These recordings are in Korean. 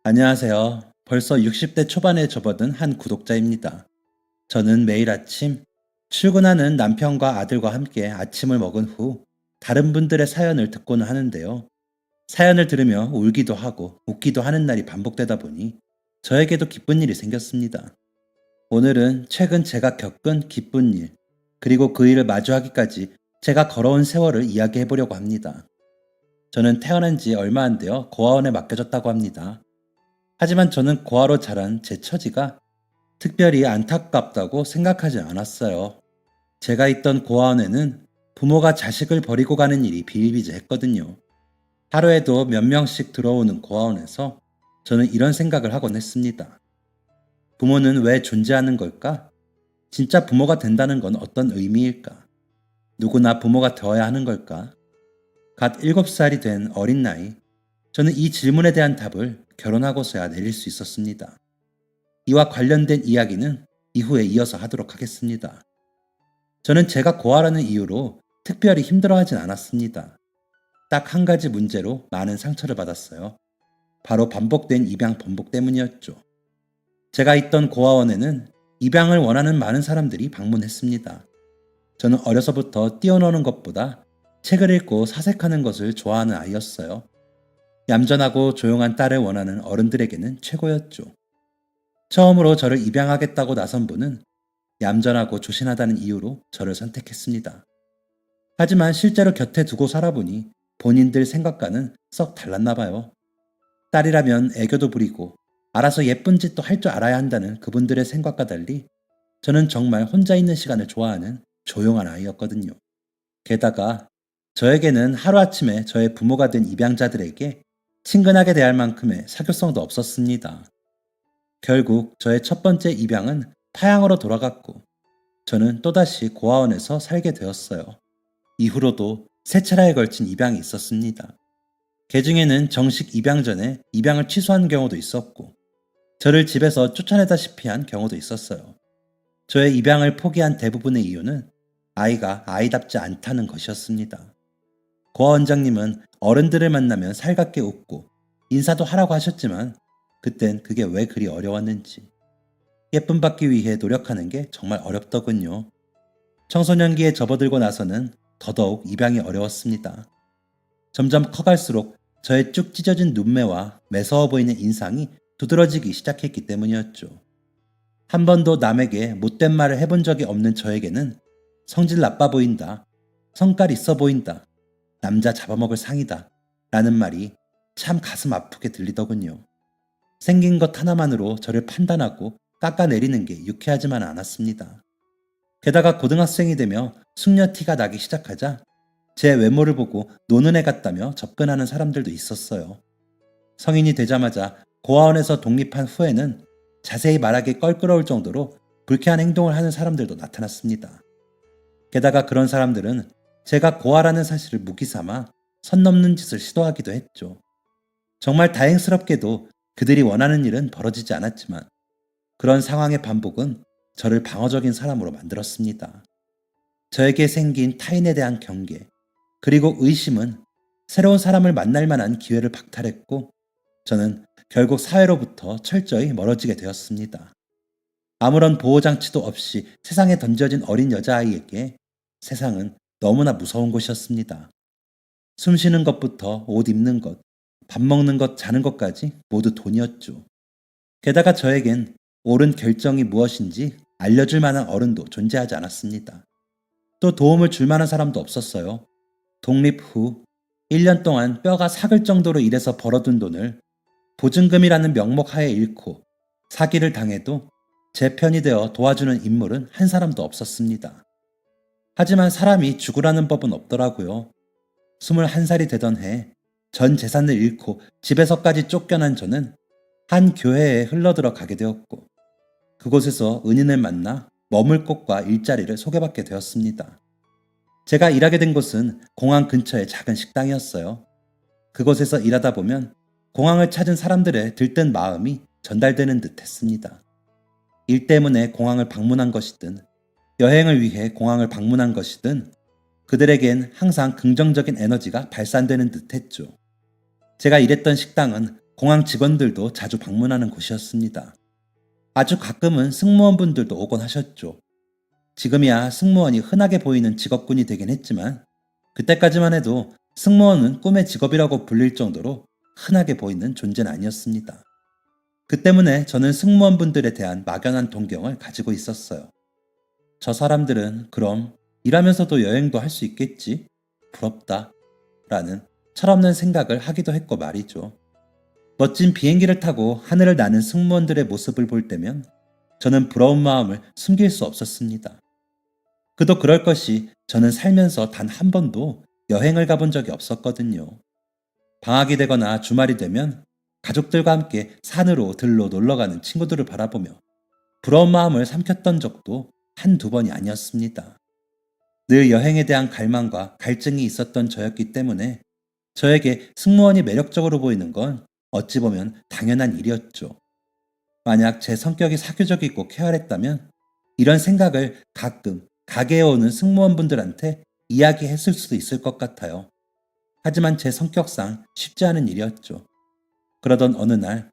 안녕하세요. 벌써 60대 초반에 접어든 한 구독자입니다. 저는 매일 아침 출근하는 남편과 아들과 함께 아침을 먹은 후 다른 분들의 사연을 듣고는 하는데요. 사연을 들으며 울기도 하고 웃기도 하는 날이 반복되다 보니 저에게도 기쁜 일이 생겼습니다. 오늘은 최근 제가 겪은 기쁜 일, 그리고 그 일을 마주하기까지 제가 걸어온 세월을 이야기해 보려고 합니다. 저는 태어난 지 얼마 안 되어 고아원에 맡겨졌다고 합니다. 하지만 저는 고아로 자란 제 처지가 특별히 안타깝다고 생각하지 않았어요. 제가 있던 고아원에는 부모가 자식을 버리고 가는 일이 비일비재했거든요. 하루에도 몇 명씩 들어오는 고아원에서 저는 이런 생각을 하곤 했습니다. 부모는 왜 존재하는 걸까? 진짜 부모가 된다는 건 어떤 의미일까? 누구나 부모가 되어야 하는 걸까? 갓 7살이 된 어린 나이, 저는 이 질문에 대한 답을 결혼하고서야 내릴 수 있었습니다. 이와 관련된 이야기는 이후에 이어서 하도록 하겠습니다. 저는 제가 고아라는 이유로 특별히 힘들어하진 않았습니다. 딱 한 가지 문제로 많은 상처를 받았어요. 바로 반복된 입양 번복 때문이었죠. 제가 있던 고아원에는 입양을 원하는 많은 사람들이 방문했습니다. 저는 어려서부터 뛰어노는 것보다 책을 읽고 사색하는 것을 좋아하는 아이였어요. 얌전하고 조용한 딸을 원하는 어른들에게는 최고였죠. 처음으로 저를 입양하겠다고 나선 분은 얌전하고 조신하다는 이유로 저를 선택했습니다. 하지만 실제로 곁에 두고 살아보니 본인들 생각과는 썩 달랐나 봐요. 딸이라면 애교도 부리고 알아서 예쁜 짓도 할 줄 알아야 한다는 그분들의 생각과 달리 저는 정말 혼자 있는 시간을 좋아하는 조용한 아이였거든요. 게다가 저에게는 하루아침에 저의 부모가 된 입양자들에게 친근하게 대할 만큼의 사교성도 없었습니다. 결국 저의 첫 번째 입양은 파양으로 돌아갔고 저는 또다시 고아원에서 살게 되었어요. 이후로도 세 차례에 걸친 입양이 있었습니다. 그 중에는 정식 입양 전에 입양을 취소한 경우도 있었고 저를 집에서 쫓아내다시피 한 경우도 있었어요. 저의 입양을 포기한 대부분의 이유는 아이가 아이답지 않다는 것이었습니다. 고아 원장님은 어른들을 만나면 살갑게 웃고 인사도 하라고 하셨지만 그땐 그게 왜 그리 어려웠는지, 예쁨 받기 위해 노력하는 게 정말 어렵더군요. 청소년기에 접어들고 나서는 더더욱 입양이 어려웠습니다. 점점 커갈수록 저의 쭉 찢어진 눈매와 매서워 보이는 인상이 두드러지기 시작했기 때문이었죠. 한 번도 남에게 못된 말을 해본 적이 없는 저에게는 성질 나빠 보인다, 성깔 있어 보인다, 남자 잡아먹을 상이다 라는 말이 참 가슴 아프게 들리더군요. 생긴 것 하나만으로 저를 판단하고 깎아내리는 게 유쾌하지만 않았습니다. 게다가 고등학생이 되며 숙녀티가 나기 시작하자 제 외모를 보고 노는 애 같다며 접근하는 사람들도 있었어요. 성인이 되자마자 고아원에서 독립한 후에는 자세히 말하기 껄끄러울 정도로 불쾌한 행동을 하는 사람들도 나타났습니다. 게다가 그런 사람들은 제가 고아라는 사실을 무기 삼아 선 넘는 짓을 시도하기도 했죠. 정말 다행스럽게도 그들이 원하는 일은 벌어지지 않았지만 그런 상황의 반복은 저를 방어적인 사람으로 만들었습니다. 저에게 생긴 타인에 대한 경계, 그리고 의심은 새로운 사람을 만날 만한 기회를 박탈했고 저는 결국 사회로부터 철저히 멀어지게 되었습니다. 아무런 보호장치도 없이 세상에 던져진 어린 여자아이에게 세상은 너무나 무서운 곳이었습니다. 숨 쉬는 것부터 옷 입는 것, 밥 먹는 것, 자는 것까지 모두 돈이었죠. 게다가 저에겐 옳은 결정이 무엇인지 알려줄 만한 어른도 존재하지 않았습니다. 또 도움을 줄 만한 사람도 없었어요. 독립 후 1년 동안 뼈가 삭을 정도로 일해서 벌어둔 돈을 보증금이라는 명목 하에 잃고 사기를 당해도 제 편이 되어 도와주는 인물은 한 사람도 없었습니다. 하지만 사람이 죽으라는 법은 없더라고요. 21살이 되던 해 전 재산을 잃고 집에서까지 쫓겨난 저는 한 교회에 흘러들어 가게 되었고 그곳에서 은인을 만나 머물 곳과 일자리를 소개받게 되었습니다. 제가 일하게 된 곳은 공항 근처의 작은 식당이었어요. 그곳에서 일하다 보면 공항을 찾은 사람들의 들뜬 마음이 전달되는 듯 했습니다. 일 때문에 공항을 방문한 것이든 여행을 위해 공항을 방문한 것이든 그들에겐 항상 긍정적인 에너지가 발산되는 듯 했죠. 제가 일했던 식당은 공항 직원들도 자주 방문하는 곳이었습니다. 아주 가끔은 승무원분들도 오곤 하셨죠. 지금이야 승무원이 흔하게 보이는 직업군이 되긴 했지만 그때까지만 해도 승무원은 꿈의 직업이라고 불릴 정도로 흔하게 보이는 존재는 아니었습니다. 그 때문에 저는 승무원분들에 대한 막연한 동경을 가지고 있었어요. 저 사람들은 그럼 일하면서도 여행도 할 수 있겠지? 부럽다. 라는 철없는 생각을 하기도 했고 말이죠. 멋진 비행기를 타고 하늘을 나는 승무원들의 모습을 볼 때면 저는 부러운 마음을 숨길 수 없었습니다. 그도 그럴 것이 저는 살면서 단 한 번도 여행을 가본 적이 없었거든요. 방학이 되거나 주말이 되면 가족들과 함께 산으로 들로 놀러가는 친구들을 바라보며 부러운 마음을 삼켰던 적도 한두 번이 아니었습니다. 늘 여행에 대한 갈망과 갈증이 있었던 저였기 때문에 저에게 승무원이 매력적으로 보이는 건 어찌 보면 당연한 일이었죠. 만약 제 성격이 사교적이고 쾌활했다면 이런 생각을 가끔 가게에 오는 승무원분들한테 이야기했을 수도 있을 것 같아요. 하지만 제 성격상 쉽지 않은 일이었죠. 그러던 어느 날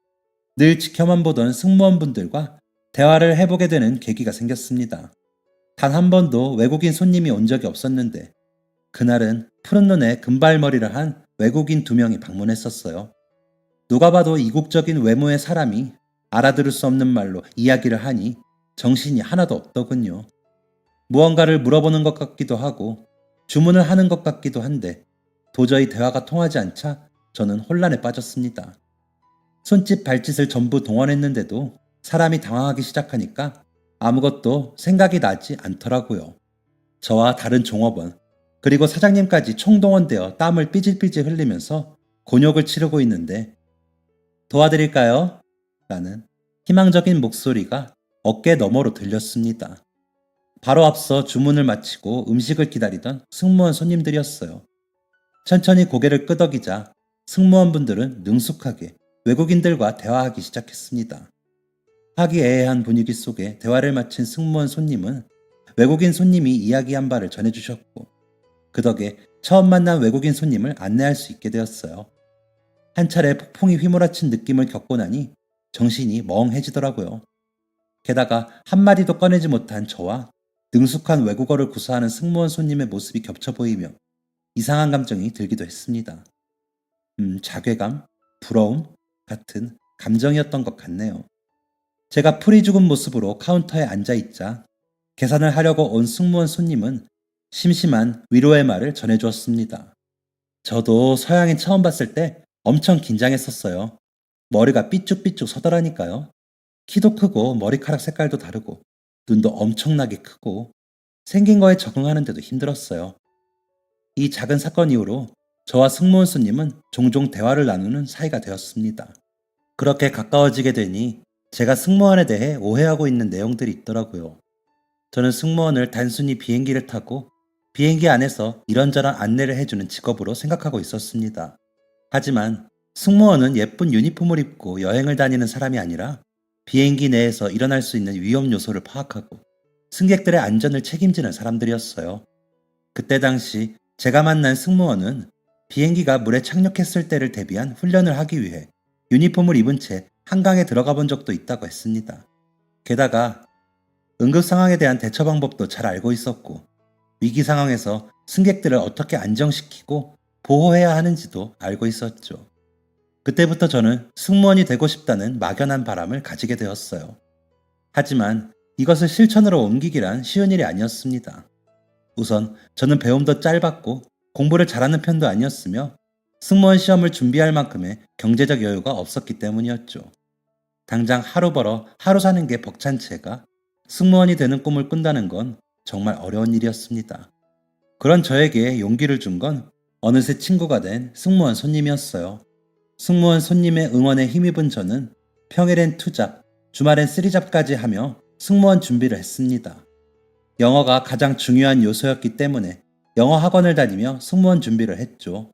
늘 지켜만 보던 승무원분들과 대화를 해보게 되는 계기가 생겼습니다. 단 한 번도 외국인 손님이 온 적이 없었는데 그날은 푸른 눈에 금발머리를 한 외국인 2명이 방문했었어요. 누가 봐도 이국적인 외모의 사람이 알아들을 수 없는 말로 이야기를 하니 정신이 하나도 없더군요. 무언가를 물어보는 것 같기도 하고 주문을 하는 것 같기도 한데 도저히 대화가 통하지 않자 저는 혼란에 빠졌습니다. 손짓 발짓을 전부 동원했는데도 사람이 당황하기 시작하니까 아무것도 생각이 나지 않더라고요. 저와 다른 종업원 그리고 사장님까지 총동원되어 땀을 삐질삐질 흘리면서 곤욕을 치르고 있는데 도와드릴까요? 라는 희망적인 목소리가 어깨 너머로 들렸습니다. 바로 앞서 주문을 마치고 음식을 기다리던 승무원 손님들이었어요. 천천히 고개를 끄덕이자 승무원분들은 능숙하게 외국인들과 대화하기 시작했습니다. 화기애애한 분위기 속에 대화를 마친 승무원 손님은 외국인 손님이 이야기한 바를 전해주셨고 그 덕에 처음 만난 외국인 손님을 안내할 수 있게 되었어요. 한 차례 폭풍이 휘몰아친 느낌을 겪고 나니 정신이 멍해지더라고요. 게다가 한마디도 꺼내지 못한 저와 능숙한 외국어를 구사하는 승무원 손님의 모습이 겹쳐 보이며 이상한 감정이 들기도 했습니다. 자괴감, 부러움 같은 감정이었던 것 같네요. 제가 풀이 죽은 모습으로 카운터에 앉아있자 계산을 하려고 온 승무원 손님은 심심한 위로의 말을 전해주었습니다. 저도 서양인 처음 봤을 때 엄청 긴장했었어요. 머리가 삐쭉삐쭉 서더라니까요. 키도 크고 머리카락 색깔도 다르고 눈도 엄청나게 크고 생긴 거에 적응하는데도 힘들었어요. 이 작은 사건 이후로 저와 승무원 손님은 종종 대화를 나누는 사이가 되었습니다. 그렇게 가까워지게 되니 제가 승무원에 대해 오해하고 있는 내용들이 있더라고요. 저는 승무원을 단순히 비행기를 타고 비행기 안에서 이런저런 안내를 해주는 직업으로 생각하고 있었습니다. 하지만 승무원은 예쁜 유니폼을 입고 여행을 다니는 사람이 아니라 비행기 내에서 일어날 수 있는 위험 요소를 파악하고 승객들의 안전을 책임지는 사람들이었어요. 그때 당시 제가 만난 승무원은 비행기가 물에 착륙했을 때를 대비한 훈련을 하기 위해 유니폼을 입은 채 한강에 들어가 본 적도 있다고 했습니다. 게다가 응급 상황에 대한 대처 방법도 잘 알고 있었고 위기 상황에서 승객들을 어떻게 안정시키고 보호해야 하는지도 알고 있었죠. 그때부터 저는 승무원이 되고 싶다는 막연한 바람을 가지게 되었어요. 하지만 이것을 실천으로 옮기기란 쉬운 일이 아니었습니다. 우선 저는 배움도 짧았고 공부를 잘하는 편도 아니었으며 승무원 시험을 준비할 만큼의 경제적 여유가 없었기 때문이었죠. 당장 하루 벌어 하루 사는 게 벅찬 제가 승무원이 되는 꿈을 꾼다는 건 정말 어려운 일이었습니다. 그런 저에게 용기를 준 건 어느새 친구가 된 승무원 손님이었어요. 승무원 손님의 응원에 힘입은 저는 평일엔 투잡, 주말엔 쓰리잡까지 하며 승무원 준비를 했습니다. 영어가 가장 중요한 요소였기 때문에 영어 학원을 다니며 승무원 준비를 했죠.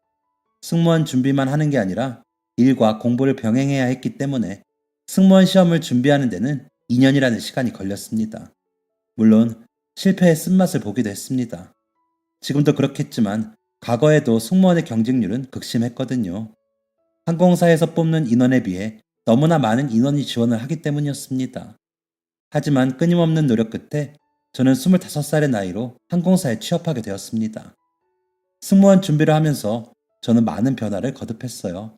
승무원 준비만 하는 게 아니라 일과 공부를 병행해야 했기 때문에 승무원 시험을 준비하는 데는 2년이라는 시간이 걸렸습니다. 물론 실패의 쓴맛을 보기도 했습니다. 지금도 그렇겠지만 과거에도 승무원의 경쟁률은 극심했거든요. 항공사에서 뽑는 인원에 비해 너무나 많은 인원이 지원을 하기 때문이었습니다. 하지만 끊임없는 노력 끝에 저는 25살의 나이로 항공사에 취업하게 되었습니다. 승무원 준비를 하면서 저는 많은 변화를 거듭했어요.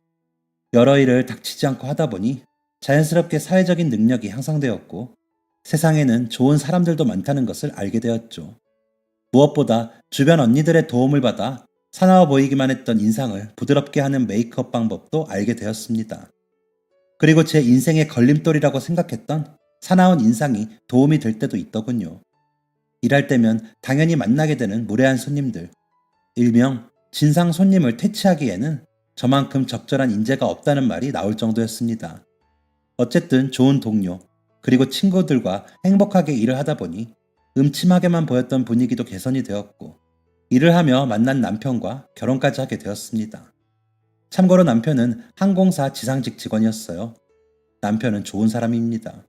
여러 일을 닥치지 않고 하다 보니 자연스럽게 사회적인 능력이 향상되었고 세상에는 좋은 사람들도 많다는 것을 알게 되었죠. 무엇보다 주변 언니들의 도움을 받아 사나워 보이기만 했던 인상을 부드럽게 하는 메이크업 방법도 알게 되었습니다. 그리고 제 인생의 걸림돌이라고 생각했던 사나운 인상이 도움이 될 때도 있더군요. 일할 때면 당연히 만나게 되는 무례한 손님들, 일명 진상 손님을 퇴치하기에는 저만큼 적절한 인재가 없다는 말이 나올 정도였습니다. 어쨌든 좋은 동료, 그리고 친구들과 행복하게 일을 하다 보니 음침하게만 보였던 분위기도 개선이 되었고, 일을 하며 만난 남편과 결혼까지 하게 되었습니다. 참고로 남편은 항공사 지상직 직원이었어요. 남편은 좋은 사람입니다.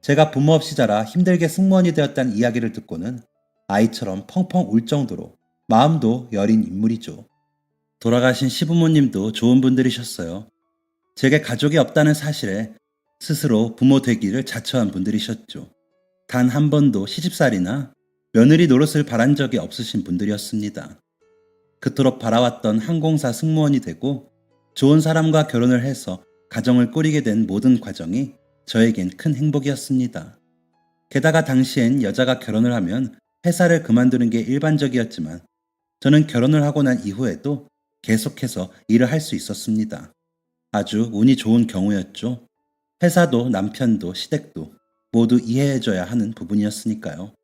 제가 부모 없이 자라 힘들게 승무원이 되었다는 이야기를 듣고는 아이처럼 펑펑 울 정도로 마음도 여린 인물이죠. 돌아가신 시부모님도 좋은 분들이셨어요. 제게 가족이 없다는 사실에 스스로 부모 되기를 자처한 분들이셨죠. 단 한 번도 시집살이나 며느리 노릇을 바란 적이 없으신 분들이었습니다. 그토록 바라왔던 항공사 승무원이 되고 좋은 사람과 결혼을 해서 가정을 꾸리게 된 모든 과정이 저에겐 큰 행복이었습니다. 게다가 당시엔 여자가 결혼을 하면 회사를 그만두는 게 일반적이었지만 저는 결혼을 하고 난 이후에도 계속해서 일을 할 수 있었습니다. 아주 운이 좋은 경우였죠. 회사도 남편도 시댁도 모두 이해해줘야 하는 부분이었으니까요.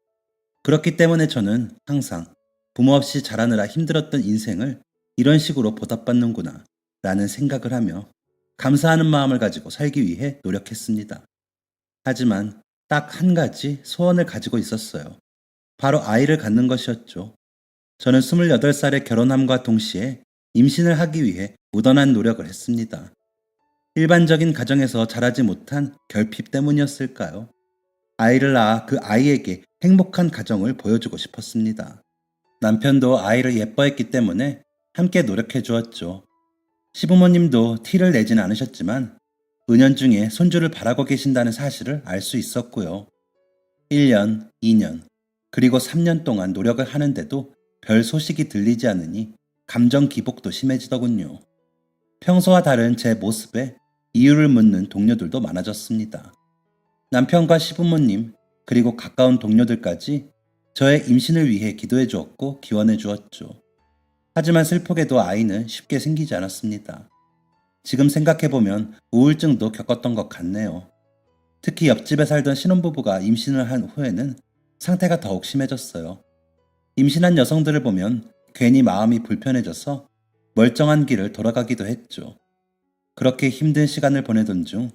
그렇기 때문에 저는 항상 부모 없이 자라느라 힘들었던 인생을 이런 식으로 보답받는구나 라는 생각을 하며 감사하는 마음을 가지고 살기 위해 노력했습니다. 하지만 딱 한 가지 소원을 가지고 있었어요. 바로 아이를 갖는 것이었죠. 저는 28살에 결혼함과 동시에 임신을 하기 위해 무던한 노력을 했습니다. 일반적인 가정에서 자라지 못한 결핍 때문이었을까요? 아이를 낳아 그 아이에게 행복한 가정을 보여주고 싶었습니다. 남편도 아이를 예뻐했기 때문에 함께 노력해 주었죠. 시부모님도 티를 내진 않으셨지만 은연중에 손주를 바라고 계신다는 사실을 알 수 있었고요. 1년, 2년, 그리고 3년 동안 노력을 하는데도 별 소식이 들리지 않으니 감정 기복도 심해지더군요. 평소와 다른 제 모습에 이유를 묻는 동료들도 많아졌습니다. 남편과 시부모님, 그리고 가까운 동료들까지 저의 임신을 위해 기도해 주었고 기원해 주었죠. 하지만 슬프게도 아이는 쉽게 생기지 않았습니다. 지금 생각해보면 우울증도 겪었던 것 같네요. 특히 옆집에 살던 신혼부부가 임신을 한 후에는 상태가 더욱 심해졌어요. 임신한 여성들을 보면 괜히 마음이 불편해져서 멀쩡한 길을 돌아가기도 했죠. 그렇게 힘든 시간을 보내던 중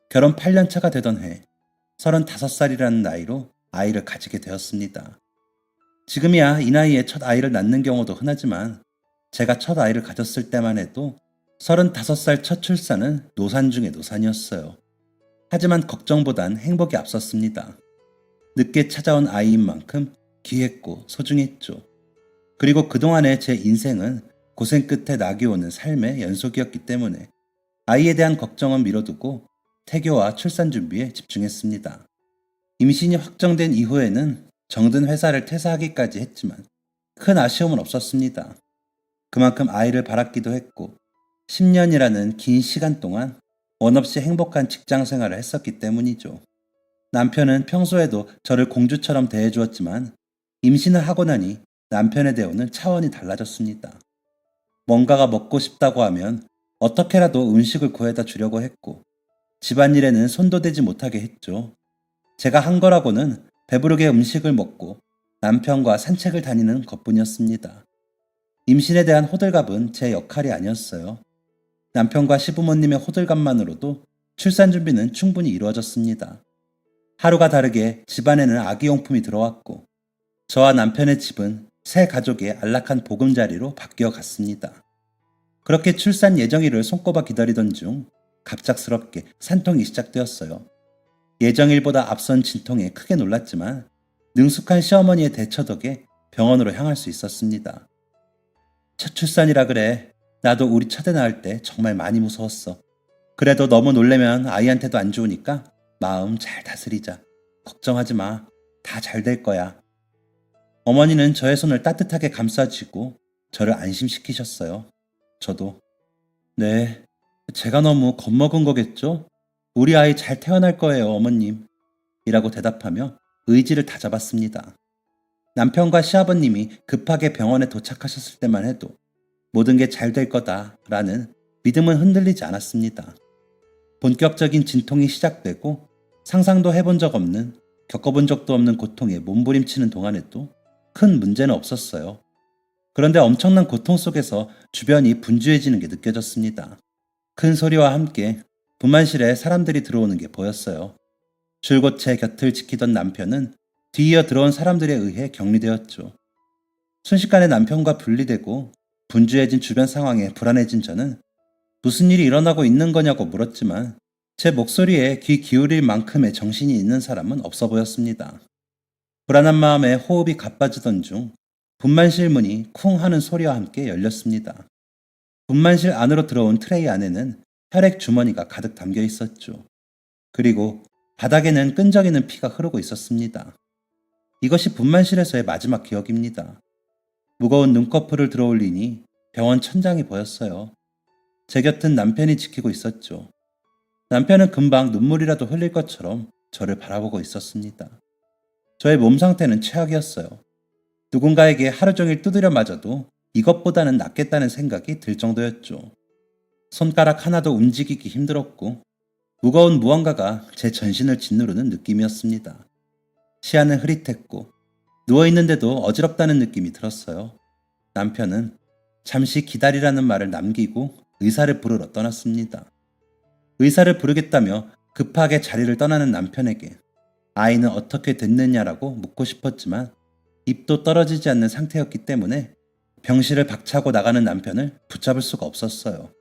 결혼 8년 차가 되던 해 35살이라는 나이로 아이를 가지게 되었습니다. 지금이야 이 나이에 첫 아이를 낳는 경우도 흔하지만 제가 첫 아이를 가졌을 때만 해도 35살 첫 출산은 노산 중의 노산이었어요. 하지만 걱정보단 행복이 앞섰습니다. 늦게 찾아온 아이인 만큼 귀했고 소중했죠. 그리고 그동안의 제 인생은 고생 끝에 낙이 오는 삶의 연속이었기 때문에 아이에 대한 걱정은 미뤄두고 태교와 출산 준비에 집중했습니다. 임신이 확정된 이후에는 정든 회사를 퇴사하기까지 했지만 큰 아쉬움은 없었습니다. 그만큼 아이를 바랐기도 했고 10년이라는 긴 시간 동안 원 없이 행복한 직장 생활을 했었기 때문이죠. 남편은 평소에도 저를 공주처럼 대해주었지만 임신을 하고 나니 남편의 대우는 차원이 달라졌습니다. 뭔가가 먹고 싶다고 하면 어떻게라도 음식을 구해다 주려고 했고 집안일에는 손도 대지 못하게 했죠. 제가 한 거라고는 배부르게 음식을 먹고 남편과 산책을 다니는 것뿐이었습니다. 임신에 대한 호들갑은 제 역할이 아니었어요. 남편과 시부모님의 호들갑만으로도 출산 준비는 충분히 이루어졌습니다. 하루가 다르게 집안에는 아기용품이 들어왔고 저와 남편의 집은 새 가족의 안락한 보금자리로 바뀌어 갔습니다. 그렇게 출산 예정일을 손꼽아 기다리던 중 갑작스럽게 산통이 시작되었어요. 예정일보다 앞선 진통에 크게 놀랐지만 능숙한 시어머니의 대처 덕에 병원으로 향할 수 있었습니다. 첫 출산이라 그래. 나도 우리 첫애 낳을 때 정말 많이 무서웠어. 그래도 너무 놀래면 아이한테도 안 좋으니까 마음 잘 다스리자. 걱정하지 마. 다 잘 될 거야. 어머니는 저의 손을 따뜻하게 감싸쥐고 저를 안심시키셨어요. 저도 네, 제가 너무 겁먹은 거겠죠? 우리 아이 잘 태어날 거예요, 어머님. 이라고 대답하며 의지를 다잡았습니다. 남편과 시아버님이 급하게 병원에 도착하셨을 때만 해도 모든 게 잘 될 거다라는 믿음은 흔들리지 않았습니다. 본격적인 진통이 시작되고 상상도 해본 적 없는, 겪어본 적도 없는 고통에 몸부림치는 동안에도 큰 문제는 없었어요. 그런데 엄청난 고통 속에서 주변이 분주해지는 게 느껴졌습니다. 큰 소리와 함께 분만실에 사람들이 들어오는 게 보였어요. 줄곧 제 곁을 지키던 남편은 뒤이어 들어온 사람들에 의해 격리되었죠. 순식간에 남편과 분리되고 분주해진 주변 상황에 불안해진 저는 무슨 일이 일어나고 있는 거냐고 물었지만 제 목소리에 귀 기울일 만큼의 정신이 있는 사람은 없어 보였습니다. 불안한 마음에 호흡이 가빠지던 중 분만실 문이 쿵 하는 소리와 함께 열렸습니다. 분만실 안으로 들어온 트레이 안에는 혈액 주머니가 가득 담겨 있었죠. 그리고 바닥에는 끈적이는 피가 흐르고 있었습니다. 이것이 분만실에서의 마지막 기억입니다. 무거운 눈꺼풀을 들어올리니 병원 천장이 보였어요. 제 곁은 남편이 지키고 있었죠. 남편은 금방 눈물이라도 흘릴 것처럼 저를 바라보고 있었습니다. 저의 몸 상태는 최악이었어요. 누군가에게 하루 종일 두드려 맞아도 이것보다는 낫겠다는 생각이 들 정도였죠. 손가락 하나도 움직이기 힘들었고 무거운 무언가가 제 전신을 짓누르는 느낌이었습니다. 시야는 흐릿했고 누워있는데도 어지럽다는 느낌이 들었어요. 남편은 잠시 기다리라는 말을 남기고 의사를 부르러 떠났습니다. 의사를 부르겠다며 급하게 자리를 떠나는 남편에게 아이는 어떻게 됐느냐라고 묻고 싶었지만 입도 떨어지지 않는 상태였기 때문에 병실을 박차고 나가는 남편을 붙잡을 수가 없었어요.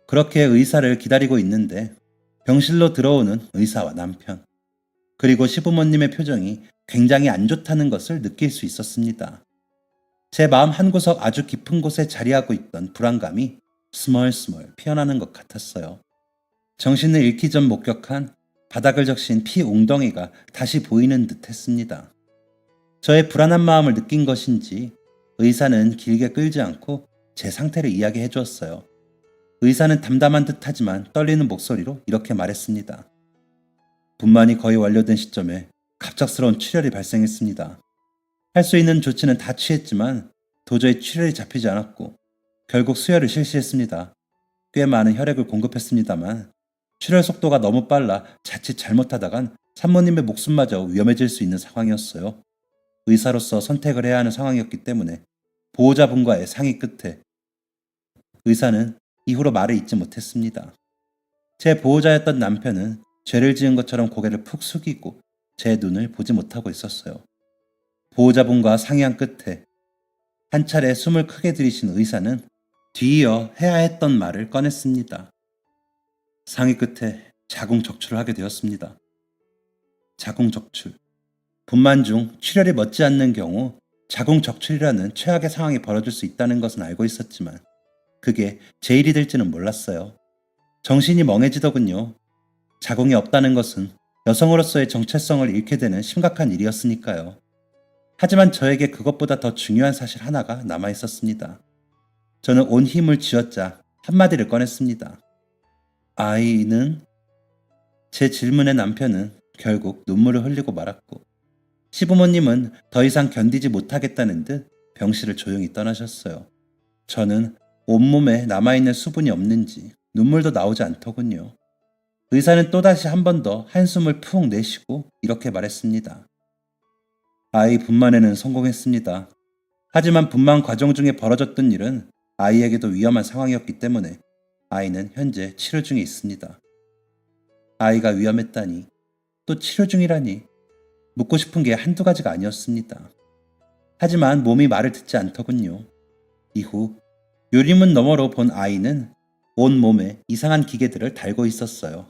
그렇게 의사를 기다리고 있는데 병실로 들어오는 의사와 남편, 그리고 시부모님의 표정이 굉장히 안 좋다는 것을 느낄 수 있었습니다. 제 마음 한구석 아주 깊은 곳에 자리하고 있던 불안감이 스멀스멀 피어나는 것 같았어요. 정신을 잃기 전 목격한 바닥을 적신 피 웅덩이가 다시 보이는 듯 했습니다. 저의 불안한 마음을 느낀 것인지 의사는 길게 끌지 않고 제 상태를 이야기해 주었어요. 의사는 담담한 듯 하지만 떨리는 목소리로 이렇게 말했습니다. 분만이 거의 완료된 시점에 갑작스러운 출혈이 발생했습니다. 할 수 있는 조치는 다 취했지만 도저히 출혈이 잡히지 않았고 결국 수혈을 실시했습니다. 꽤 많은 혈액을 공급했습니다만 출혈 속도가 너무 빨라 자칫 잘못하다간 산모님의 목숨마저 위험해질 수 있는 상황이었어요. 의사로서 선택을 해야 하는 상황이었기 때문에 보호자분과의 상의 끝에 의사는 이후로 말을 잇지 못했습니다. 제 보호자였던 남편은 죄를 지은 것처럼 고개를 푹 숙이고 제 눈을 보지 못하고 있었어요. 보호자분과 상의한 끝에 한 차례 숨을 크게 들이신 의사는 뒤이어 해야 했던 말을 꺼냈습니다. 상의 끝에 자궁적출을 하게 되었습니다. 자궁적출. 분만 중 출혈이 멎지 않는 경우 자궁적출이라는 최악의 상황이 벌어질 수 있다는 것은 알고 있었지만 그게 제 일이 될지는 몰랐어요. 정신이 멍해지더군요. 자궁이 없다는 것은 여성으로서의 정체성을 잃게 되는 심각한 일이었으니까요. 하지만 저에게 그것보다 더 중요한 사실 하나가 남아 있었습니다. 저는 온 힘을 쥐어짜 한마디를 꺼냈습니다. 아이는? 제 질문에 남편은 결국 눈물을 흘리고 말았고 시부모님은 더 이상 견디지 못하겠다는 듯 병실을 조용히 떠나셨어요. 저는 온몸에 남아있는 수분이 없는지 눈물도 나오지 않더군요. 의사는 또다시 한 번 더 한숨을 푹 내쉬고 이렇게 말했습니다. 아이 분만에는 성공했습니다. 하지만 분만 과정 중에 벌어졌던 일은 아이에게도 위험한 상황이었기 때문에 아이는 현재 치료 중에 있습니다. 아이가 위험했다니, 또 치료 중이라니, 묻고 싶은 게 한두 가지가 아니었습니다. 하지만 몸이 말을 듣지 않더군요. 이후 요리문 너머로 본 아이는 온 몸에 이상한 기계들을 달고 있었어요.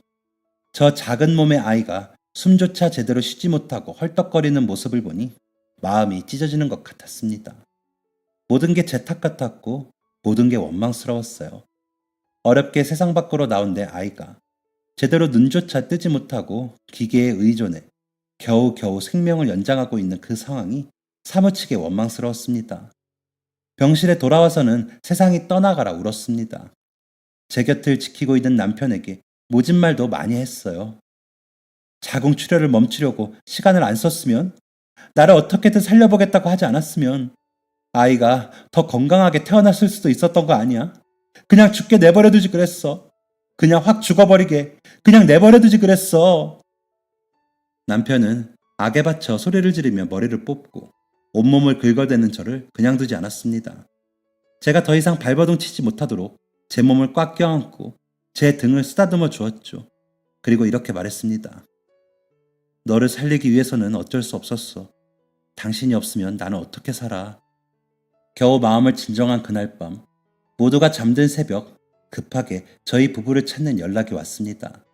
저 작은 몸의 아이가 숨조차 제대로 쉬지 못하고 헐떡거리는 모습을 보니 마음이 찢어지는 것 같았습니다. 모든 게 제 탓 같았고 모든 게 원망스러웠어요. 어렵게 세상 밖으로 나온 내 아이가 제대로 눈조차 뜨지 못하고 기계에 의존해 겨우겨우 생명을 연장하고 있는 그 상황이 사무치게 원망스러웠습니다. 병실에 돌아와서는 세상이 떠나가라 울었습니다. 제 곁을 지키고 있는 남편에게 모진 말도 많이 했어요. 자궁 출혈을 멈추려고 시간을 안 썼으면, 나를 어떻게든 살려보겠다고 하지 않았으면 아이가 더 건강하게 태어났을 수도 있었던 거 아니야? 그냥 죽게 내버려두지 그랬어. 그냥 확 죽어버리게 그냥 내버려두지 그랬어. 남편은 악에 받쳐 소리를 지르며 머리를 뽑고 온몸을 긁어대는 저를 그냥 두지 않았습니다. 제가 더 이상 발버둥 치지 못하도록 제 몸을 꽉 껴안고 제 등을 쓰다듬어 주었죠. 그리고 이렇게 말했습니다. 너를 살리기 위해서는 어쩔 수 없었어. 당신이 없으면 나는 어떻게 살아. 겨우 마음을 진정한 그날 밤, 모두가 잠든 새벽, 급하게 저희 부부를 찾는 연락이 왔습니다.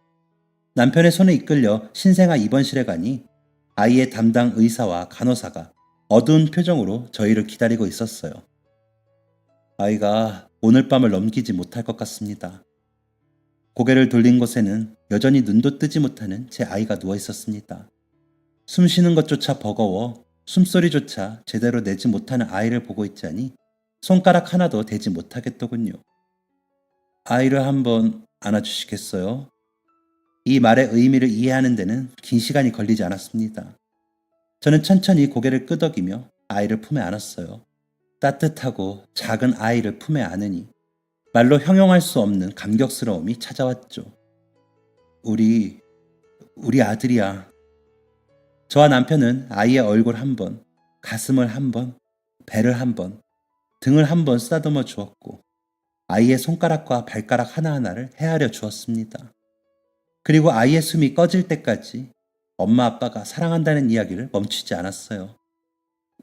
남편의 손에 이끌려 신생아 입원실에 가니 아이의 담당 의사와 간호사가 어두운 표정으로 저희를 기다리고 있었어요. 아이가 오늘 밤을 넘기지 못할 것 같습니다. 고개를 돌린 곳에는 여전히 눈도 뜨지 못하는 제 아이가 누워 있었습니다. 숨 쉬는 것조차 버거워 숨소리조차 제대로 내지 못하는 아이를 보고 있자니 손가락 하나도 대지 못하겠더군요. 아이를 한번 안아주시겠어요? 이 말의 의미를 이해하는 데는 긴 시간이 걸리지 않았습니다. 저는 천천히 고개를 끄덕이며 아이를 품에 안았어요. 따뜻하고 작은 아이를 품에 안으니 말로 형용할 수 없는 감격스러움이 찾아왔죠. 우리 아들이야. 저와 남편은 아이의 얼굴 한 번, 가슴을 한 번, 배를 한 번, 등을 한 번 쓰다듬어 주었고 아이의 손가락과 발가락 하나하나를 헤아려 주었습니다. 그리고 아이의 숨이 꺼질 때까지 엄마 아빠가 사랑한다는 이야기를 멈추지 않았어요.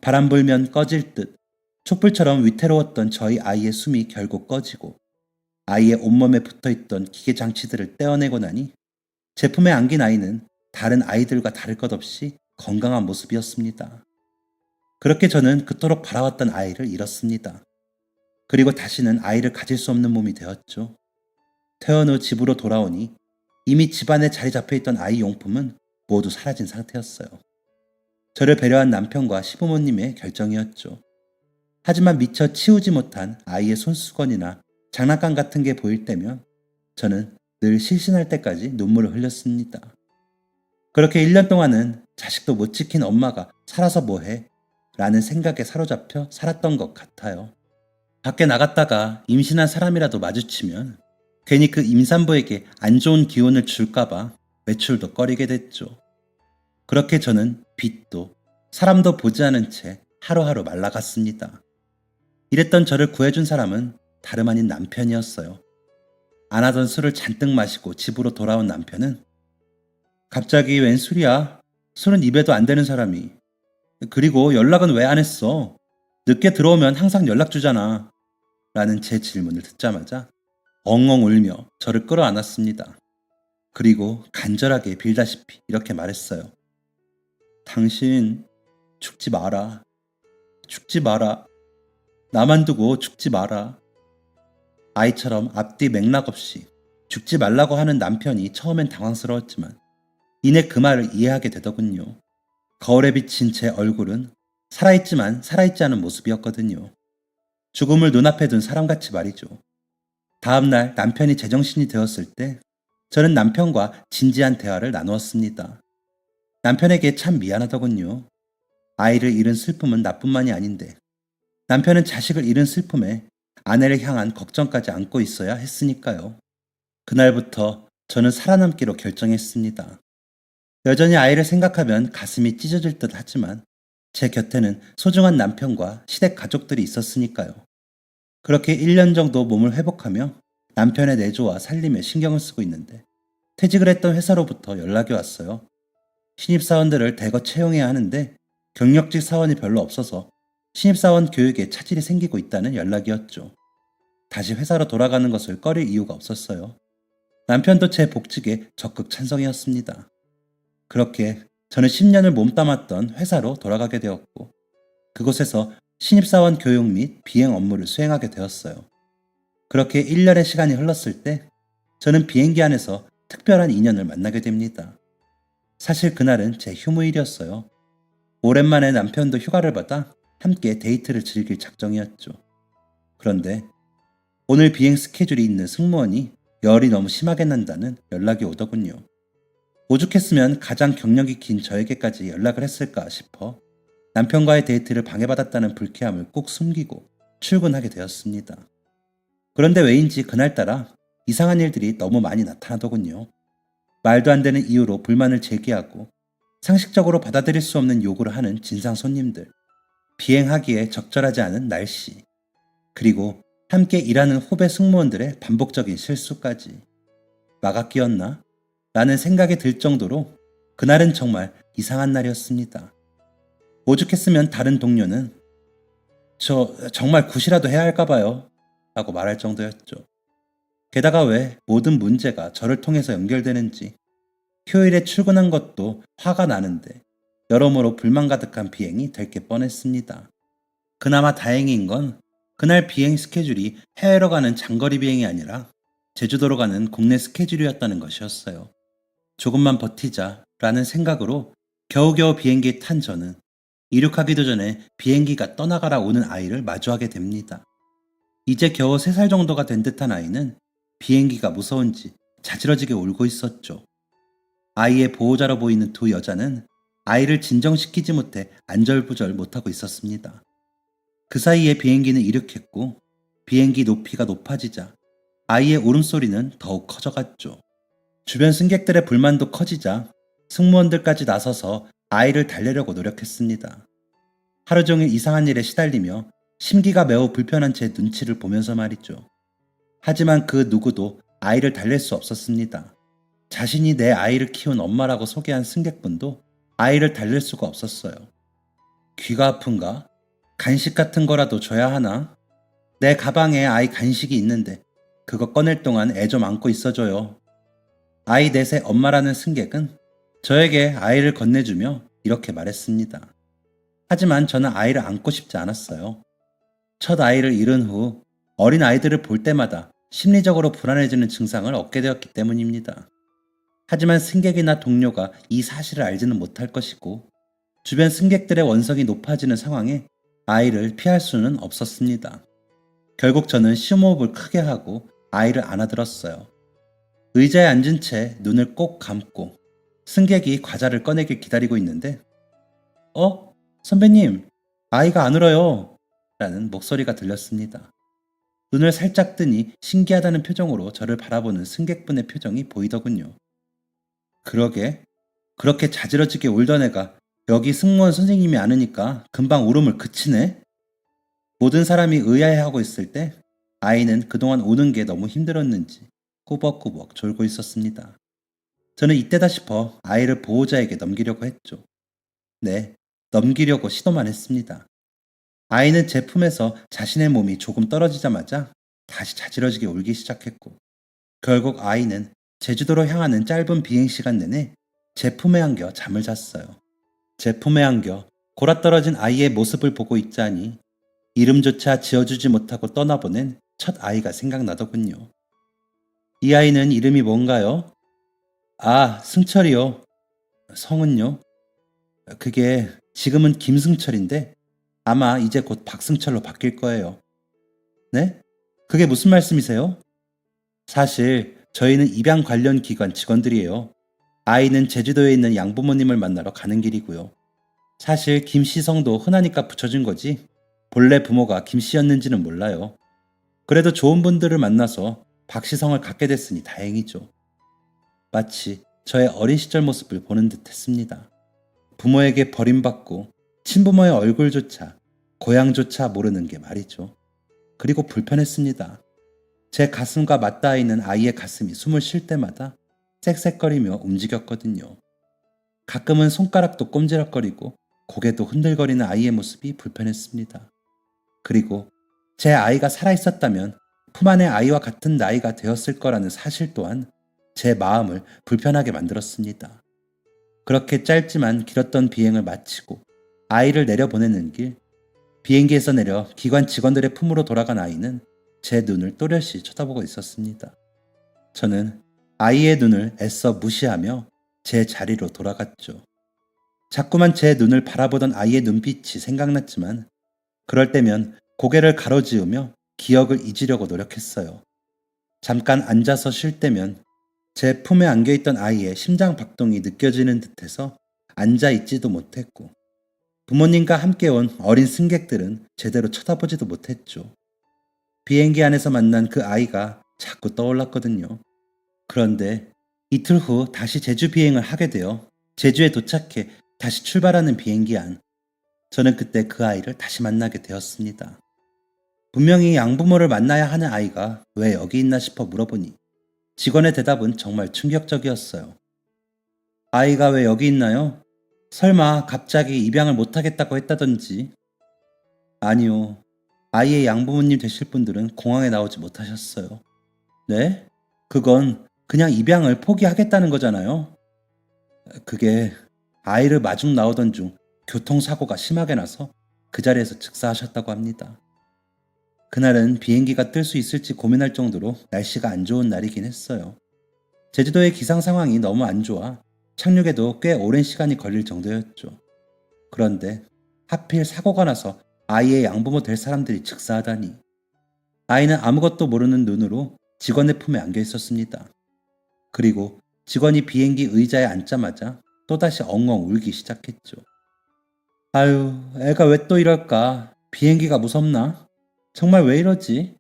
바람 불면 꺼질 듯 촛불처럼 위태로웠던 저희 아이의 숨이 결국 꺼지고 아이의 온몸에 붙어있던 기계 장치들을 떼어내고 나니 제 품에 안긴 아이는 다른 아이들과 다를 것 없이 건강한 모습이었습니다. 그렇게 저는 그토록 바라왔던 아이를 잃었습니다. 그리고 다시는 아이를 가질 수 없는 몸이 되었죠. 퇴원 후 집으로 돌아오니 이미 집안에 자리 잡혀있던 아이 용품은 모두 사라진 상태였어요. 저를 배려한 남편과 시부모님의 결정이었죠. 하지만 미처 치우지 못한 아이의 손수건이나 장난감 같은 게 보일 때면 저는 늘 실신할 때까지 눈물을 흘렸습니다. 그렇게 1년 동안은 자식도 못 지킨 엄마가 살아서 뭐해? 라는 생각에 사로잡혀 살았던 것 같아요. 밖에 나갔다가 임신한 사람이라도 마주치면 괜히 그 임산부에게 안 좋은 기운을 줄까봐 외출도 꺼리게 됐죠. 그렇게 저는 빛도 사람도 보지 않은 채 하루하루 말라갔습니다. 이랬던 저를 구해준 사람은 다름 아닌 남편이었어요. 안 하던 술을 잔뜩 마시고 집으로 돌아온 남편은 갑자기 웬 술이야? 술은 입에도 안 대는 사람이. 그리고 연락은 왜 안 했어? 늦게 들어오면 항상 연락 주잖아. 라는 제 질문을 듣자마자 엉엉 울며 저를 끌어안았습니다. 그리고 간절하게 빌다시피 이렇게 말했어요. 당신 죽지 마라. 죽지 마라. 나만 두고 죽지 마라. 아이처럼 앞뒤 맥락 없이 죽지 말라고 하는 남편이 처음엔 당황스러웠지만 이내 그 말을 이해하게 되더군요. 거울에 비친 제 얼굴은 살아있지만 살아있지 않은 모습이었거든요. 죽음을 눈앞에 둔 사람같이 말이죠. 다음날 남편이 제정신이 되었을 때 저는 남편과 진지한 대화를 나누었습니다. 남편에게 참 미안하더군요. 아이를 잃은 슬픔은 나뿐만이 아닌데 남편은 자식을 잃은 슬픔에 아내를 향한 걱정까지 안고 있어야 했으니까요. 그날부터 저는 살아남기로 결정했습니다. 여전히 아이를 생각하면 가슴이 찢어질 듯 하지만 제 곁에는 소중한 남편과 시댁 가족들이 있었으니까요. 그렇게 1년 정도 몸을 회복하며 남편의 내조와 살림에 신경을 쓰고 있는데 퇴직을 했던 회사로부터 연락이 왔어요. 신입사원들을 대거 채용해야 하는데 경력직 사원이 별로 없어서 신입사원 교육에 차질이 생기고 있다는 연락이었죠. 다시 회사로 돌아가는 것을 꺼릴 이유가 없었어요. 남편도 제 복직에 적극 찬성이었습니다. 그렇게 저는 10년을 몸담았던 회사로 돌아가게 되었고 그곳에서 신입사원 교육 및 비행 업무를 수행하게 되었어요. 그렇게 1년의 시간이 흘렀을 때 저는 비행기 안에서 특별한 인연을 만나게 됩니다. 사실 그날은 제 휴무일이었어요. 오랜만에 남편도 휴가를 받아 함께 데이트를 즐길 작정이었죠. 그런데 오늘 비행 스케줄이 있는 승무원이 열이 너무 심하게 난다는 연락이 오더군요. 오죽했으면 가장 경력이 긴 저에게까지 연락을 했을까 싶어 남편과의 데이트를 방해받았다는 불쾌함을 꼭 숨기고 출근하게 되었습니다. 그런데 왜인지 그날따라 이상한 일들이 너무 많이 나타나더군요. 말도 안 되는 이유로 불만을 제기하고 상식적으로 받아들일 수 없는 요구를 하는 진상 손님들, 비행하기에 적절하지 않은 날씨, 그리고 함께 일하는 후배 승무원들의 반복적인 실수까지. 마각기였나? 라는 생각이 들 정도로 그날은 정말 이상한 날이었습니다. 오죽했으면 다른 동료는 저 정말 굿이라도 해야 할까 봐요 라고 말할 정도였죠. 게다가 왜 모든 문제가 저를 통해서 연결되는지 휴일에 출근한 것도 화가 나는데 여러모로 불만 가득한 비행이 될 게 뻔했습니다. 그나마 다행인 건 그날 비행 스케줄이 해외로 가는 장거리 비행이 아니라 제주도로 가는 국내 스케줄이었다는 것이었어요. 조금만 버티자 라는 생각으로 겨우겨우 비행기에 탄 저는 이륙하기도 전에 비행기가 떠나가라 오는 아이를 마주하게 됩니다. 이제 겨우 3살 정도가 된 듯한 아이는 비행기가 무서운지 자지러지게 울고 있었죠. 아이의 보호자로 보이는 두 여자는 아이를 진정시키지 못해 안절부절 못하고 있었습니다. 그 사이에 비행기는 이륙했고 비행기 높이가 높아지자 아이의 울음소리는 더욱 커져갔죠. 주변 승객들의 불만도 커지자 승무원들까지 나서서 아이를 달래려고 노력했습니다. 하루 종일 이상한 일에 시달리며 심기가 매우 불편한 제 눈치를 보면서 말이죠. 하지만 그 누구도 아이를 달랠 수 없었습니다. 자신이 내 아이를 키운 엄마라고 소개한 승객분도 아이를 달랠 수가 없었어요. 귀가 아픈가? 간식 같은 거라도 줘야 하나? 내 가방에 아이 간식이 있는데 그거 꺼낼 동안 애 좀 안고 있어줘요. 아이 넷의 엄마라는 승객은 저에게 아이를 건네주며 이렇게 말했습니다. 하지만 저는 아이를 안고 싶지 않았어요. 첫 아이를 잃은 후 어린 아이들을 볼 때마다 심리적으로 불안해지는 증상을 얻게 되었기 때문입니다. 하지만 승객이나 동료가 이 사실을 알지는 못할 것이고 주변 승객들의 원성이 높아지는 상황에 아이를 피할 수는 없었습니다. 결국 저는 심호흡을 크게 하고 아이를 안아들었어요. 의자에 앉은 채 눈을 꼭 감고 승객이 과자를 꺼내길 기다리고 있는데 선배님, 아이가 안 울어요 라는 목소리가 들렸습니다. 눈을 살짝 뜨니 신기하다는 표정으로 저를 바라보는 승객분의 표정이 보이더군요. 그러게, 그렇게 자지러지게 울던 애가 여기 승무원 선생님이 안으니까 금방 울음을 그치네? 모든 사람이 의아해하고 있을 때 아이는 그동안 우는 게 너무 힘들었는지 꾸벅꾸벅 졸고 있었습니다. 저는 이때다 싶어 아이를 보호자에게 넘기려고 했죠. 네, 넘기려고 시도만 했습니다. 아이는 제 품에서 자신의 몸이 조금 떨어지자마자 다시 자지러지게 울기 시작했고 결국 아이는 제주도로 향하는 짧은 비행시간 내내 제 품에 안겨 잠을 잤어요. 제 품에 안겨 골아떨어진 아이의 모습을 보고 있자니 이름조차 지어주지 못하고 떠나보낸 첫 아이가 생각나더군요. 이 아이는 이름이 뭔가요? 아, 승철이요. 성은요? 그게 지금은 김승철인데 아마 이제 곧 박승철로 바뀔 거예요. 네? 그게 무슨 말씀이세요? 사실 저희는 입양 관련 기관 직원들이에요. 아이는 제주도에 있는 양부모님을 만나러 가는 길이고요. 사실 김씨성도 흔하니까 붙여준 거지 본래 부모가 김씨였는지는 몰라요. 그래도 좋은 분들을 만나서 박씨성을 갖게 됐으니 다행이죠. 마치 저의 어린 시절 모습을 보는 듯 했습니다. 부모에게 버림받고 친부모의 얼굴조차 고향조차 모르는 게 말이죠. 그리고 불편했습니다. 제 가슴과 맞닿아 있는 아이의 가슴이 숨을 쉴 때마다 쌕쌕거리며 움직였거든요. 가끔은 손가락도 꼼지락거리고 고개도 흔들거리는 아이의 모습이 불편했습니다. 그리고 제 아이가 살아있었다면 품 안의 아이와 같은 나이가 되었을 거라는 사실 또한 제 마음을 불편하게 만들었습니다. 그렇게 짧지만 길었던 비행을 마치고 아이를 내려보내는 길, 비행기에서 내려 기관 직원들의 품으로 돌아간 아이는 제 눈을 또렷이 쳐다보고 있었습니다. 저는 아이의 눈을 애써 무시하며 제 자리로 돌아갔죠. 자꾸만 제 눈을 바라보던 아이의 눈빛이 생각났지만 그럴 때면 고개를 가로지으며 기억을 잊으려고 노력했어요. 잠깐 앉아서 쉴 때면 제 품에 안겨있던 아이의 심장 박동이 느껴지는 듯해서 앉아 있지도 못했고 부모님과 함께 온 어린 승객들은 제대로 쳐다보지도 못했죠. 비행기 안에서 만난 그 아이가 자꾸 떠올랐거든요. 그런데 이틀 후 다시 제주 비행을 하게 되어 제주에 도착해 다시 출발하는 비행기 안, 저는 그때 그 아이를 다시 만나게 되었습니다. 분명히 양부모를 만나야 하는 아이가 왜 여기 있나 싶어 물어보니 직원의 대답은 정말 충격적이었어요. 아이가 왜 여기 있나요? 설마 갑자기 입양을 못하겠다고 했다던지. 아니요. 아이의 양부모님 되실 분들은 공항에 나오지 못하셨어요. 네? 그건 그냥 입양을 포기하겠다는 거잖아요. 그게 아이를 마중 나오던 중 교통사고가 심하게 나서 그 자리에서 즉사하셨다고 합니다. 그날은 비행기가 뜰 수 있을지 고민할 정도로 날씨가 안 좋은 날이긴 했어요. 제주도의 기상 상황이 너무 안 좋아 착륙에도 꽤 오랜 시간이 걸릴 정도였죠. 그런데 하필 사고가 나서 아이의 양부모 될 사람들이 즉사하다니. 아이는 아무것도 모르는 눈으로 직원의 품에 안겨 있었습니다. 그리고 직원이 비행기 의자에 앉자마자 또다시 엉엉 울기 시작했죠. 아유, 애가 왜 또 이럴까? 비행기가 무섭나? 정말 왜 이러지?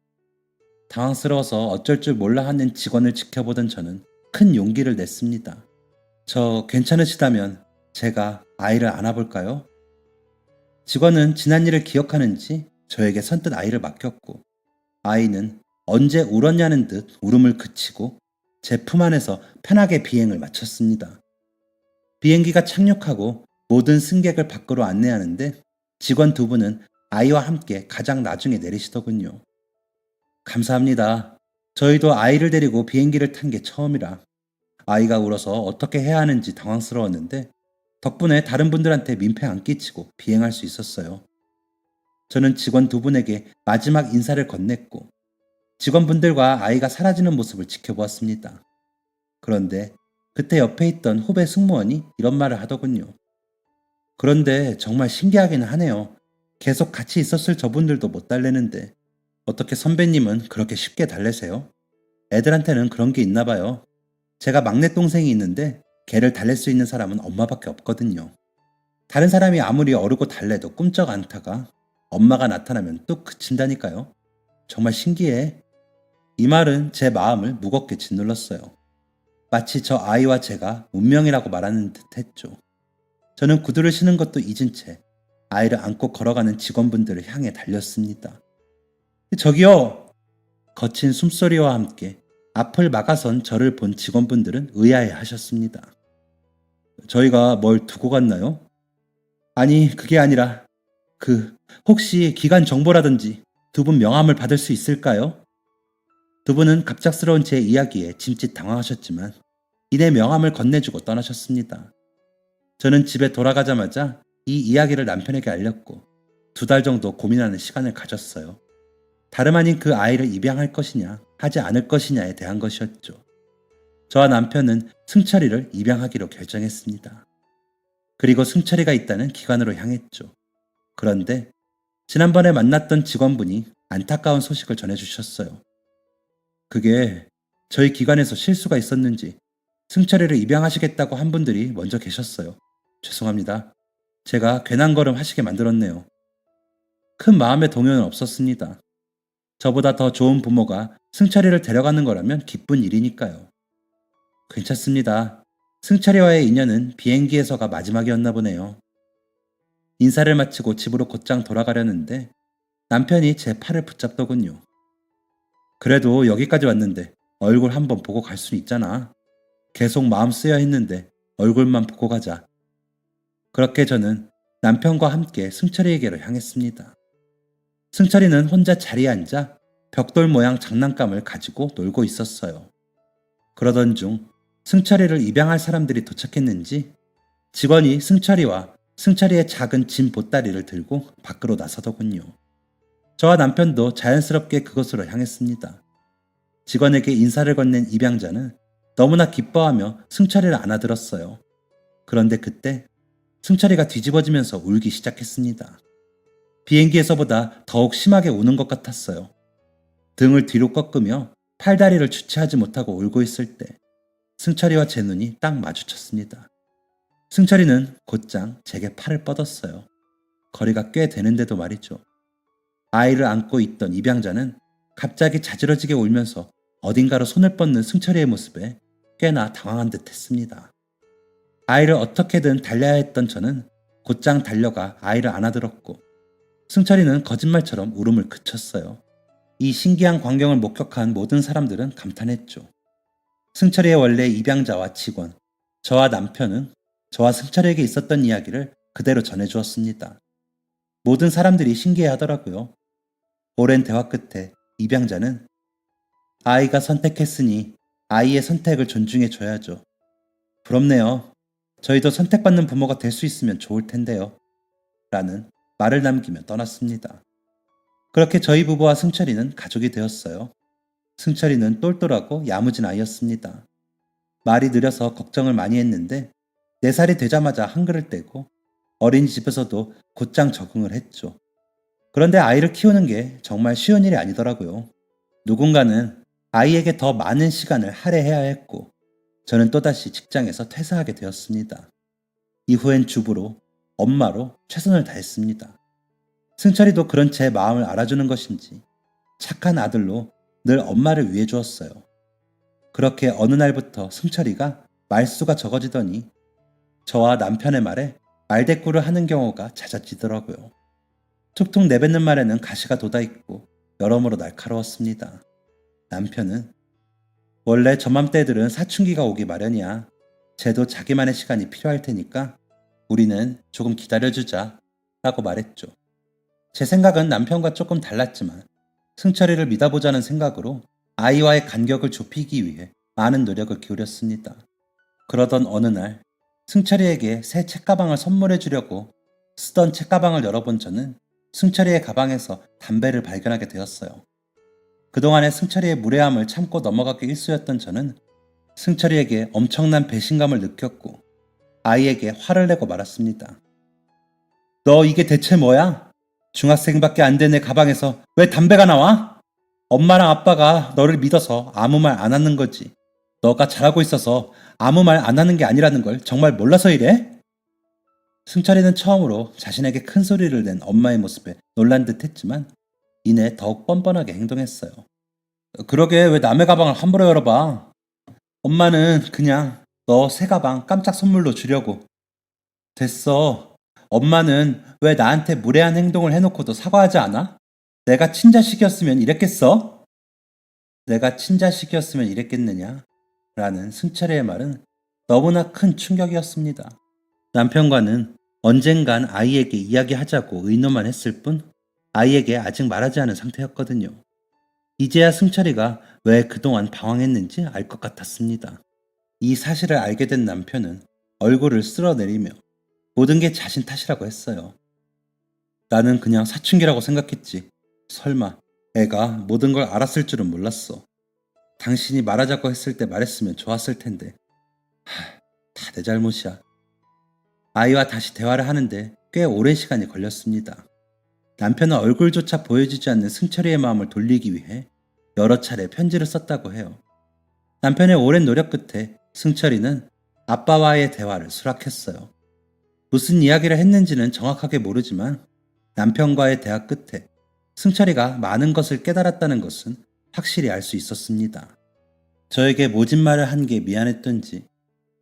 당황스러워서 어쩔 줄 몰라 하는 직원을 지켜보던 저는 큰 용기를 냈습니다. 저 괜찮으시다면 제가 아이를 안아볼까요? 직원은 지난 일을 기억하는지 저에게 선뜻 아이를 맡겼고 아이는 언제 울었냐는 듯 울음을 그치고 제 품 안에서 편하게 비행을 마쳤습니다. 비행기가 착륙하고 모든 승객을 밖으로 안내하는데 직원 두 분은 아이와 함께 가장 나중에 내리시더군요. 감사합니다. 저희도 아이를 데리고 비행기를 탄 게 처음이라 아이가 울어서 어떻게 해야 하는지 당황스러웠는데 덕분에 다른 분들한테 민폐 안 끼치고 비행할 수 있었어요. 저는 직원 두 분에게 마지막 인사를 건넸고 직원분들과 아이가 사라지는 모습을 지켜보았습니다. 그런데 그때 옆에 있던 후배 승무원이 이런 말을 하더군요. 그런데 정말 신기하기는 하네요. 계속 같이 있었을 저분들도 못 달래는데 어떻게 선배님은 그렇게 쉽게 달래세요? 애들한테는 그런 게 있나 봐요. 제가 막내 동생이 있는데 걔를 달랠 수 있는 사람은 엄마밖에 없거든요. 다른 사람이 아무리 어르고 달래도 꿈쩍 않다가 엄마가 나타나면 뚝 그친다니까요. 정말 신기해. 이 말은 제 마음을 무겁게 짓눌렀어요. 마치 저 아이와 제가 운명이라고 말하는 듯 했죠. 저는 구두를 신은 것도 잊은 채 아이를 안고 걸어가는 직원분들을 향해 달렸습니다. 저기요! 거친 숨소리와 함께 앞을 막아선 저를 본 직원분들은 의아해 하셨습니다. 저희가 뭘 두고 갔나요? 아니, 그게 아니라 혹시 기관 정보라든지 두 분 명함을 받을 수 있을까요? 두 분은 갑작스러운 제 이야기에 짐짓 당황하셨지만 이내 명함을 건네주고 떠나셨습니다. 저는 집에 돌아가자마자 이 이야기를 남편에게 알렸고 2달 정도 고민하는 시간을 가졌어요. 다름 아닌 그 아이를 입양할 것이냐 하지 않을 것이냐에 대한 것이었죠. 저와 남편은 승철이를 입양하기로 결정했습니다. 그리고 승철이가 있다는 기관으로 향했죠. 그런데 지난번에 만났던 직원분이 안타까운 소식을 전해주셨어요. 그게 저희 기관에서 실수가 있었는지 승철이를 입양하시겠다고 한 분들이 먼저 계셨어요. 죄송합니다. 제가 괜한 걸음 하시게 만들었네요. 큰 마음의 동요는 없었습니다. 저보다 더 좋은 부모가 승철이를 데려가는 거라면 기쁜 일이니까요. 괜찮습니다. 승철이와의 인연은 비행기에서가 마지막이었나 보네요. 인사를 마치고 집으로 곧장 돌아가려는데 남편이 제 팔을 붙잡더군요. 그래도 여기까지 왔는데 얼굴 한번 보고 갈 수 있잖아. 계속 마음 쓰여 있는데 얼굴만 보고 가자. 그렇게 저는 남편과 함께 승철이에게로 향했습니다. 승철이는 혼자 자리에 앉아 벽돌 모양 장난감을 가지고 놀고 있었어요. 그러던 중 승철이를 입양할 사람들이 도착했는지 직원이 승철이와 승철이의 작은 짐 보따리를 들고 밖으로 나서더군요. 저와 남편도 자연스럽게 그곳으로 향했습니다. 직원에게 인사를 건넨 입양자는 너무나 기뻐하며 승철이를 안아들었어요. 그런데 그때 승철이가 뒤집어지면서 울기 시작했습니다. 비행기에서보다 더욱 심하게 우는 것 같았어요. 등을 뒤로 꺾으며 팔다리를 주체하지 못하고 울고 있을 때 승철이와 제 눈이 딱 마주쳤습니다. 승철이는 곧장 제게 팔을 뻗었어요. 거리가 꽤 되는데도 말이죠. 아이를 안고 있던 입양자는 갑자기 자지러지게 울면서 어딘가로 손을 뻗는 승철이의 모습에 꽤나 당황한 듯 했습니다. 아이를 어떻게든 달래야 했던 저는 곧장 달려가 아이를 안아들었고 승철이는 거짓말처럼 울음을 그쳤어요. 이 신기한 광경을 목격한 모든 사람들은 감탄했죠. 승철이의 원래 입양자와 직원, 저와 남편은 저와 승철이에게 있었던 이야기를 그대로 전해주었습니다. 모든 사람들이 신기해하더라고요. 오랜 대화 끝에 입양자는 아이가 선택했으니 아이의 선택을 존중해줘야죠. 부럽네요. 저희도 선택받는 부모가 될 수 있으면 좋을 텐데요. 라는 말을 남기며 떠났습니다. 그렇게 저희 부부와 승철이는 가족이 되었어요. 승철이는 똘똘하고 야무진 아이였습니다. 말이 느려서 걱정을 많이 했는데 4살이 되자마자 한글을 떼고 어린이집에서도 곧장 적응을 했죠. 그런데 아이를 키우는 게 정말 쉬운 일이 아니더라고요. 누군가는 아이에게 더 많은 시간을 할애해야 했고 저는 또다시 직장에서 퇴사하게 되었습니다. 이후엔 주부로, 엄마로 최선을 다했습니다. 승철이도 그런 제 마음을 알아주는 것인지 착한 아들로 늘 엄마를 위해 주었어요. 그렇게 어느 날부터 승철이가 말수가 적어지더니 저와 남편의 말에 말대꾸를 하는 경우가 잦아지더라고요. 툭툭 내뱉는 말에는 가시가 돋아있고 여러모로 날카로웠습니다. 남편은 원래 저맘때들은 사춘기가 오기 마련이야. 쟤도 자기만의 시간이 필요할 테니까 우리는 조금 기다려주자 라고 말했죠. 제 생각은 남편과 조금 달랐지만 승철이를 믿어보자는 생각으로 아이와의 간격을 좁히기 위해 많은 노력을 기울였습니다. 그러던 어느 날 승철이에게 새 책가방을 선물해 주려고 쓰던 책가방을 열어본 저는 승철이의 가방에서 담배를 발견하게 되었어요. 그동안의 승철이의 무례함을 참고 넘어가기 일쑤였던 저는 승철이에게 엄청난 배신감을 느꼈고 아이에게 화를 내고 말았습니다. 너 이게 대체 뭐야? 중학생밖에 안 된 내 가방에서 왜 담배가 나와? 엄마랑 아빠가 너를 믿어서 아무 말 안 하는 거지. 너가 잘하고 있어서 아무 말 안 하는 게 아니라는 걸 정말 몰라서 이래? 승철이는 처음으로 자신에게 큰 소리를 낸 엄마의 모습에 놀란 듯 했지만 이내 더욱 뻔뻔하게 행동했어요. 그러게 왜 남의 가방을 함부로 열어봐? 엄마는 그냥 너 새 가방 깜짝 선물로 주려고. 됐어. 엄마는 왜 나한테 무례한 행동을 해놓고도 사과하지 않아? 내가 친자식이었으면 이랬겠어? 내가 친자식이었으면 이랬겠느냐? 라는 승철이의 말은 너무나 큰 충격이었습니다. 남편과는 언젠간 아이에게 이야기하자고 의논만 했을 뿐 아이에게 아직 말하지 않은 상태였거든요. 이제야 승철이가 왜 그동안 방황했는지 알 것 같았습니다. 이 사실을 알게 된 남편은 얼굴을 쓸어내리며 모든 게 자신 탓이라고 했어요. 나는 그냥 사춘기라고 생각했지. 설마 애가 모든 걸 알았을 줄은 몰랐어. 당신이 말하자고 했을 때 말했으면 좋았을 텐데. 다 내 잘못이야. 아이와 다시 대화를 하는데 꽤 오랜 시간이 걸렸습니다. 남편은 얼굴조차 보여주지 않는 승철이의 마음을 돌리기 위해 여러 차례 편지를 썼다고 해요. 남편의 오랜 노력 끝에 승철이는 아빠와의 대화를 수락했어요. 무슨 이야기를 했는지는 정확하게 모르지만 남편과의 대화 끝에 승철이가 많은 것을 깨달았다는 것은 확실히 알 수 있었습니다. 저에게 모진 말을 한 게 미안했던지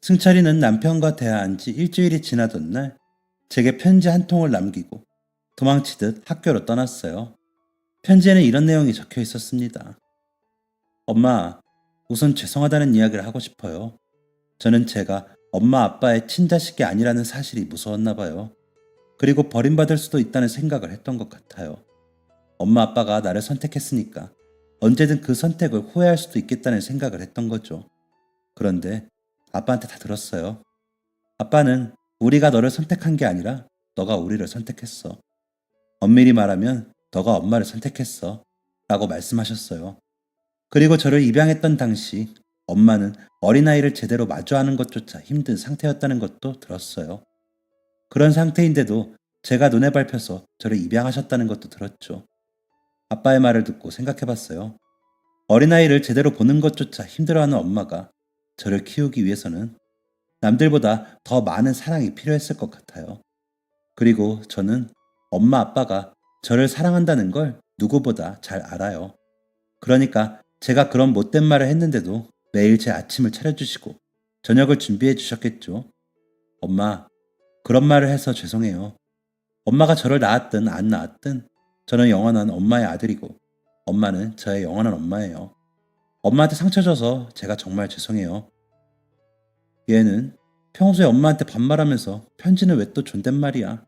승철이는 남편과 대화한 지 일주일이 지나던 날 제게 편지 한 통을 남기고 도망치듯 학교로 떠났어요. 편지에는 이런 내용이 적혀 있었습니다. 엄마, 우선 죄송하다는 이야기를 하고 싶어요. 저는 제가 엄마 아빠의 친자식이 아니라는 사실이 무서웠나 봐요. 그리고 버림받을 수도 있다는 생각을 했던 것 같아요. 엄마 아빠가 나를 선택했으니까 언제든 그 선택을 후회할 수도 있겠다는 생각을 했던 거죠. 그런데 아빠한테 다 들었어요. 아빠는 우리가 너를 선택한 게 아니라 너가 우리를 선택했어. 엄밀히 말하면 너가 엄마를 선택했어. 라고 말씀하셨어요. 그리고 저를 입양했던 당시 엄마는 어린아이를 제대로 마주하는 것조차 힘든 상태였다는 것도 들었어요. 그런 상태인데도 제가 눈에 밟혀서 저를 입양하셨다는 것도 들었죠. 아빠의 말을 듣고 생각해봤어요. 어린아이를 제대로 보는 것조차 힘들어하는 엄마가 저를 키우기 위해서는 남들보다 더 많은 사랑이 필요했을 것 같아요. 그리고 저는 엄마 아빠가 저를 사랑한다는 걸 누구보다 잘 알아요. 그러니까 제가 그런 못된 말을 했는데도 매일 제 아침을 차려주시고 저녁을 준비해 주셨겠죠. 엄마, 그런 말을 해서 죄송해요. 엄마가 저를 낳았든 안 낳았든 저는 영원한 엄마의 아들이고 엄마는 저의 영원한 엄마예요. 엄마한테 상처 줘서 제가 정말 죄송해요. 얘는 평소에 엄마한테 반말하면서 편지는 왜 또 존댓말이야.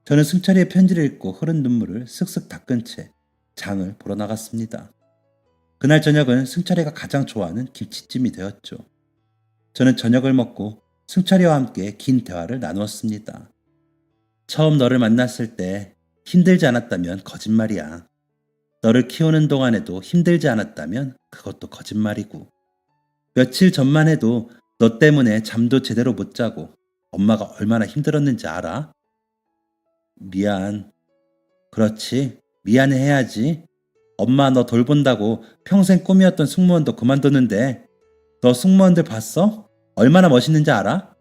저는 승철이의 편지를 읽고 흐른 눈물을 쓱쓱 닦은 채 장을 보러 나갔습니다. 그날 저녁은 승철이가 가장 좋아하는 김치찜이 되었죠. 저는 저녁을 먹고 승철이와 함께 긴 대화를 나누었습니다. 처음 너를 만났을 때 힘들지 않았다면 거짓말이야. 너를 키우는 동안에도 힘들지 않았다면 그것도 거짓말이고. 며칠 전만 해도 너 때문에 잠도 제대로 못 자고 엄마가 얼마나 힘들었는지 알아? 미안. 그렇지. 미안해 해야지. 엄마 너 돌본다고 평생 꿈이었던 승무원도 그만뒀는데 너 승무원들 봤어? 얼마나 멋있는지 알아?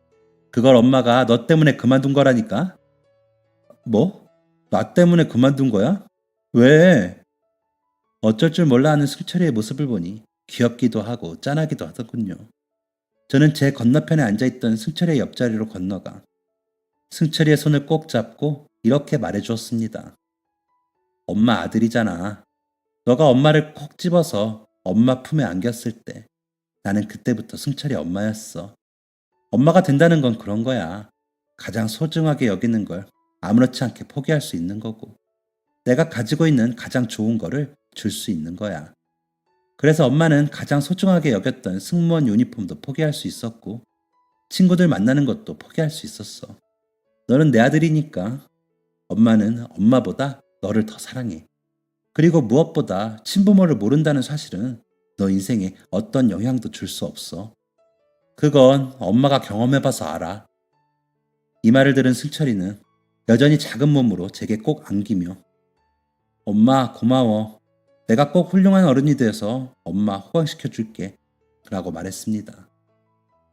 그걸 엄마가 너 때문에 그만둔 거라니까. 뭐? 나 때문에 그만둔 거야? 왜? 어쩔 줄 몰라 하는 승철이의 모습을 보니 귀엽기도 하고 짠하기도 하더군요. 저는 제 건너편에 앉아있던 승철이의 옆자리로 건너가 승철이의 손을 꼭 잡고 이렇게 말해주었습니다. 엄마 아들이잖아. 너가 엄마를 콕 집어서 엄마 품에 안겼을 때 나는 그때부터 승철이 엄마였어. 엄마가 된다는 건 그런 거야. 가장 소중하게 여기는 걸 아무렇지 않게 포기할 수 있는 거고 내가 가지고 있는 가장 좋은 거를 줄 수 있는 거야. 그래서 엄마는 가장 소중하게 여겼던 승무원 유니폼도 포기할 수 있었고 친구들 만나는 것도 포기할 수 있었어. 너는 내 아들이니까 엄마는 엄마보다 너를 더 사랑해. 그리고 무엇보다 친부모를 모른다는 사실은 너 인생에 어떤 영향도 줄 수 없어. 그건 엄마가 경험해봐서 알아. 이 말을 들은 승철이는 여전히 작은 몸으로 제게 꼭 안기며 엄마 고마워. 내가 꼭 훌륭한 어른이 돼서 엄마 호강시켜줄게 라고 말했습니다.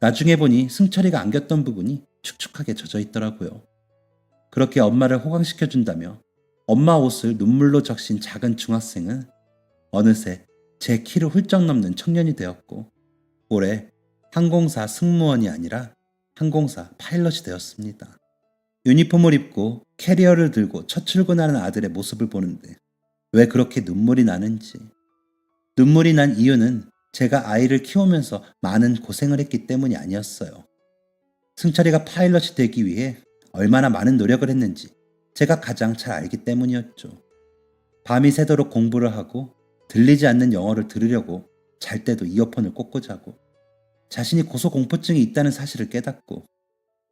나중에 보니 승철이가 안겼던 부분이 축축하게 젖어 있더라고요. 그렇게 엄마를 호강시켜준다며 엄마 옷을 눈물로 적신 작은 중학생은 어느새 제 키를 훌쩍 넘는 청년이 되었고 올해 항공사 승무원이 아니라 항공사 파일럿이 되었습니다. 유니폼을 입고 캐리어를 들고 첫 출근하는 아들의 모습을 보는데 왜 그렇게 눈물이 나는지. 눈물이 난 이유는 제가 아이를 키우면서 많은 고생을 했기 때문이 아니었어요. 승철이가 파일럿이 되기 위해 얼마나 많은 노력을 했는지 제가 가장 잘 알기 때문이었죠. 밤이 새도록 공부를 하고 들리지 않는 영어를 들으려고 잘 때도 이어폰을 꽂고 자고 자신이 고소공포증이 있다는 사실을 깨닫고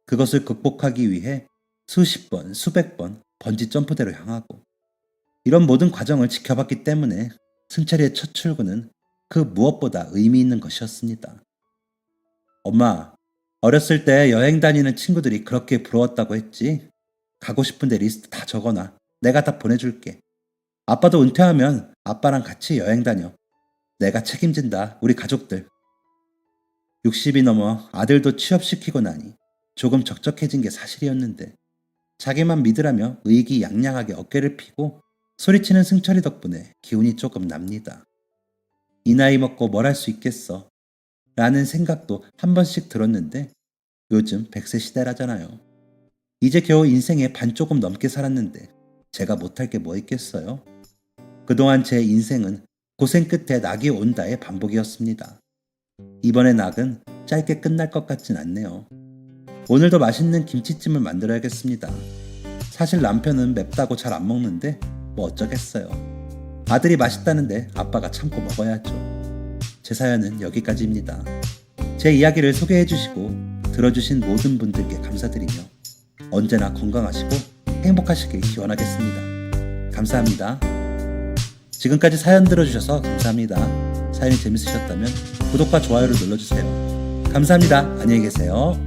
그것을 극복하기 위해 수십 번, 수백 번 번지 점프대로 향하고 이런 모든 과정을 지켜봤기 때문에 승철이의 첫 출근은 그 무엇보다 의미 있는 것이었습니다. 엄마, 어렸을 때 여행 다니는 친구들이 그렇게 부러웠다고 했지? 가고 싶은데 리스트 다 적어놔. 내가 다 보내줄게. 아빠도 은퇴하면 아빠랑 같이 여행 다녀. 내가 책임진다, 우리 가족들. 60이 넘어 아들도 취업시키고 나니 조금 적적해진 게 사실이었는데 자기만 믿으라며 의기양양하게 어깨를 펴고 소리치는 승철이 덕분에 기운이 조금 납니다. 이 나이 먹고 뭘 할 수 있겠어 라는 생각도 한 번씩 들었는데 요즘 100세 시대라잖아요. 이제 겨우 인생의 반 조금 넘게 살았는데 제가 못할 게 뭐 있겠어요? 그동안 제 인생은 고생 끝에 낙이 온다의 반복이었습니다. 이번의 낙은 짧게 끝날 것 같진 않네요. 오늘도 맛있는 김치찜을 만들어야겠습니다. 사실 남편은 맵다고 잘 안 먹는데 뭐 어쩌겠어요. 아들이 맛있다는데 아빠가 참고 먹어야죠. 제 사연은 여기까지입니다. 제 이야기를 소개해주시고 들어주신 모든 분들께 감사드리며 언제나 건강하시고 행복하시길 기원하겠습니다. 감사합니다. 지금까지 사연 들어주셔서 감사합니다. 사연이 재밌으셨다면 구독과 좋아요를 눌러주세요. 감사합니다. 안녕히 계세요.